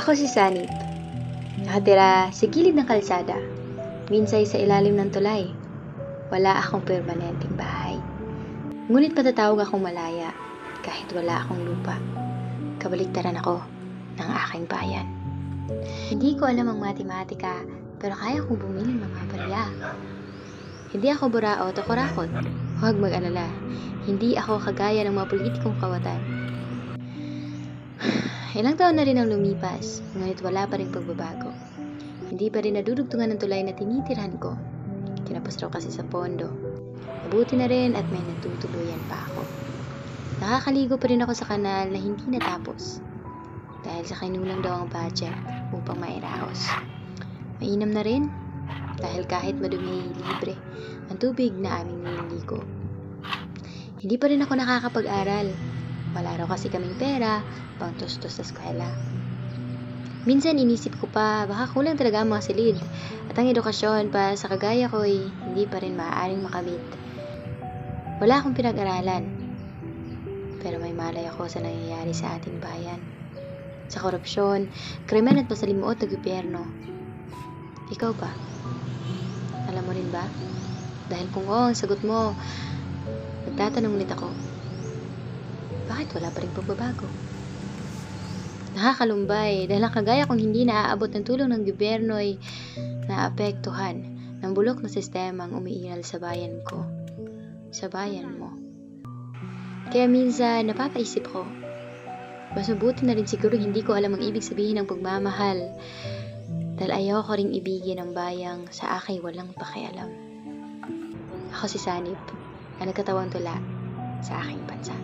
Ako si Sanip, nakatira sa gilid ng kalsada, minsay sa ilalim ng tulay. Wala akong permanenteng bahay. Ngunit patatawag akong malaya kahit wala akong lupa. Kabaliktaran ako ng aking bayan. Hindi ko alam ang matematika, pero kaya kong bumili ng mga barya. Hindi ako buraot o kurakot. Huwag mag-alala, hindi ako kagaya ng mga politikong kawatan. Ilang taon na rin ang lumipas, ngunit wala pa rin pagbabago. Hindi pa rin nadudugtungan ng tulay na tinitirhan ko. Kinapos raw kasi sa pondo. Mabuti na rin at may natutuluyan pa ako. Nakakaligo pa rin ako sa kanal na hindi natapos. Dahil sa kinulang daw ang budget upang mairaos. Mainam na rin dahil kahit madumi libre ang tubig na aming nililigo. Hindi pa rin ako nakakapag-aral. Wala raw kasi kaming pera, pang tustos sa eskwela. Minsan inisip ko pa, baka kulang talaga ang mga silid. At ang edukasyon pa sa kagaya ko ay hindi pa rin maaaring makamit. Wala akong pinag-aralan. Pero may malay ako sa nangyayari sa ating bayan. Sa korupsyon, krimen at masalimuot na gobyerno. Ikaw ba? Alam mo rin ba? Dahil kung oo ang sagot mo, nagtatanong ulit ako. Bakit wala pa rin pagbabago? Nakakalumbay dahil ang kagaya kong hindi naaabot ng tulong ng gobyerno ay naapektuhan ng bulok na sistemang umiiral sa bayan ko, sa bayan mo. Kaya minsan napapaisip ko, mas mabuti na rin siguro hindi ko alam ang ibig sabihin ng pagmamahal dahil ayaw ko ring ibigin ang bayang sa aking walang pakialam. Ako si Sanip, ang nagkatawang tula sa aking bansa.